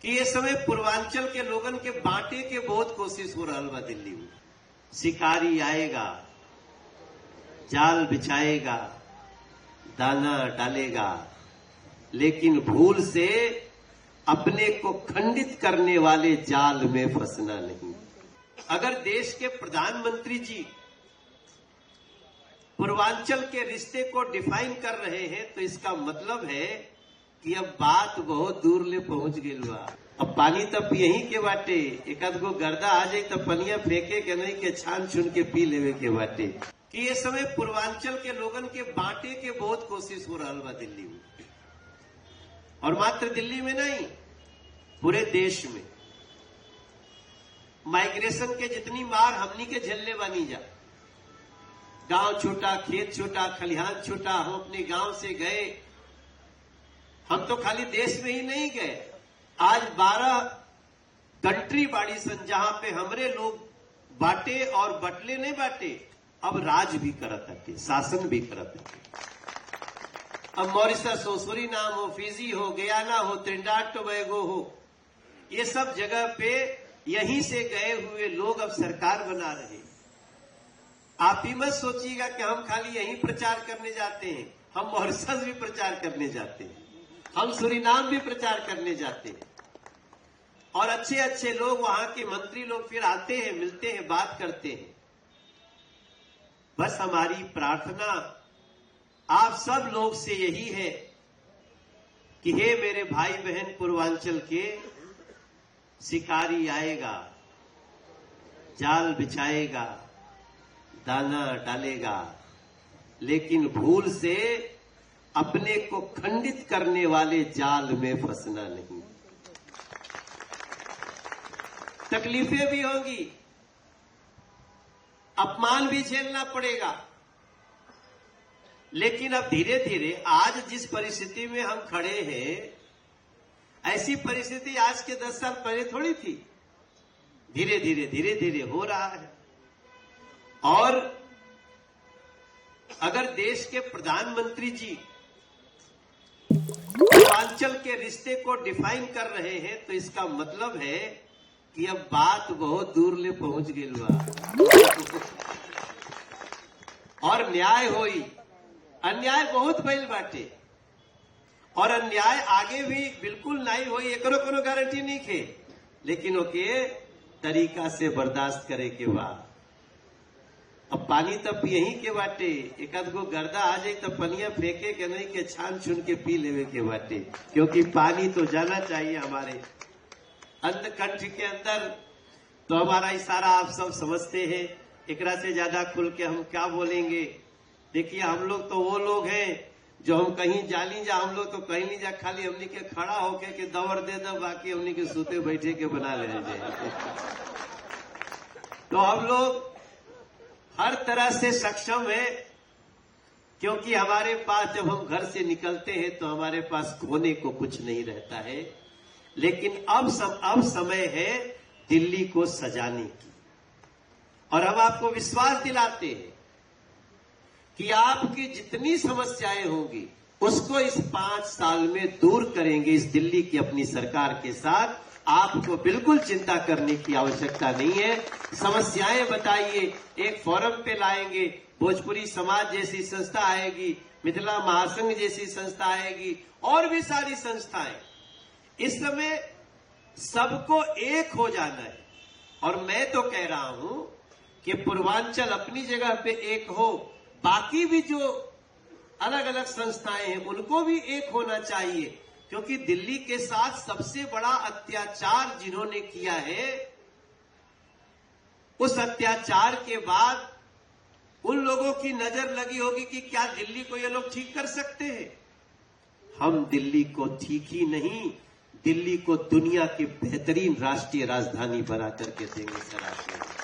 कि ये समय पूर्वांचल के लोगन के बांटे के बहुत कोशिश हो रहा बा दिल्ली में। शिकारी आएगा, जाल बिछाएगा, दाना डालेगा, लेकिन भूल से अपने को खंडित करने वाले जाल में फंसना नहीं। अगर देश के प्रधानमंत्री जी पूर्वांचल के रिश्ते को डिफाइन कर रहे हैं तो इसका मतलब है कि अब बात बहुत दूर ले पहुंच गई बा। अब पानी तब यहीं के बाटे, एक आध गो गर्दा आ जाए तो पनिया फेंके के नहीं के छान छुन के पी लेवे के बाटे। कि ये समय पूर्वांचल के लोगन के बांटे के बहुत कोशिश हो रहा बा दिल्ली में, और मात्र दिल्ली में नहीं पूरे देश में। माइग्रेशन के जितनी मार हमनी के झेलने बानी जा, गांव छोटा, खेत छोटा, खलिहान छोटा, हम अपने गांव से गए। हम तो खाली देश में ही नहीं गए, आज 12 कंट्री बाड़ी सन जहां पे हमरे लोग बांटे और बटले नहीं बांटे, अब राज भी करत है, शासन भी करत है। अब मॉरिशस हो, सूरीनाम हो, फिजी हो, गयाना हो, त्रिनिडाद टोबैगो हो, ये सब जगह पे यहीं से गए हुए लोग अब सरकार बना रहे। आप ही मत सोचिएगा कि हम खाली यहीं प्रचार करने जाते हैं, हम मॉरिशस भी प्रचार करने जाते हैं, हम सूरीनाम भी प्रचार करने जाते हैं, और अच्छे अच्छे लोग वहां के मंत्री लोग फिर आते हैं, मिलते हैं, बात करते हैं। बस हमारी प्रार्थना आप सब लोग से यही है कि हे मेरे भाई बहन पूर्वांचल के, शिकारी आएगा, जाल बिछाएगा, दाना डालेगा, लेकिन भूल से अपने को खंडित करने वाले जाल में फंसना नहीं। तकलीफें भी होंगी, अपमान भी झेलना पड़ेगा, लेकिन अब धीरे धीरे आज जिस परिस्थिति में हम खड़े हैं, ऐसी परिस्थिति आज के 10 साल पहले थोड़ी थी। धीरे धीरे हो रहा है। और अगर देश के प्रधानमंत्री जी पूर्वांचल के रिश्ते को डिफाइन कर रहे हैं तो इसका मतलब है कि अब बात बहुत दूर ले पहुंच गई बा। और न्याय होई, अन्याय बहुत भइल बाटे, और अन्याय आगे भी बिल्कुल नहीं होई, एकरो कोनो गारंटी नहीं खे, लेकिन ओके तरीका से बर्दाश्त करे के बाद। अब पानी तब यहीं के बाटे, एक आध गो गर्दा आ जाए तो पनिया फेंके के नहीं के छान छुन के पी लेवे के बाटे, क्योंकि पानी तो जाना चाहिए हमारे अंतकंठ के अंदर। तो हमारा इशारा आप सब समझते हैं, एकरा से ज्यादा खुल के हम क्या बोलेंगे। देखिए हम लोग तो वो लोग हैं जो हम कहीं जाली जा, हम लोग तो कहीं नहीं जा, खाली हमनी के खड़ा होके के दौड़ दे दो, बाकी हमनी के सूते बैठे के बना ले जाए। तो हम लोग हर तरह से सक्षम है, क्योंकि हमारे पास जब हम घर से निकलते हैं तो हमारे पास खोने को कुछ नहीं रहता है। लेकिन अब समय है दिल्ली को सजाने की, और हम आपको विश्वास दिलाते हैं कि आपकी जितनी समस्याएं होंगी उसको इस 5 साल में दूर करेंगे इस दिल्ली की अपनी सरकार के साथ। आपको बिल्कुल चिंता करने की आवश्यकता नहीं है। समस्याएं बताइए, एक फोरम पे लाएंगे, भोजपुरी समाज जैसी संस्था आएगी, मिथिला महासंघ जैसी संस्था आएगी, और भी सारी संस्थाएं। इस समय सबको एक हो जाना है, और मैं तो कह रहा हूं कि पूर्वांचल अपनी जगह पे एक हो, बाकी भी जो अलग अलग संस्थाएं हैं उनको भी एक होना चाहिए, क्योंकि दिल्ली के साथ सबसे बड़ा अत्याचार जिन्होंने किया है, उस अत्याचार के बाद उन लोगों की नजर लगी होगी कि क्या दिल्ली को ये लोग ठीक कर सकते हैं। हम दिल्ली को ठीक ही नहीं, दिल्ली को दुनिया की बेहतरीन राष्ट्रीय राजधानी बना करके देंगे सर।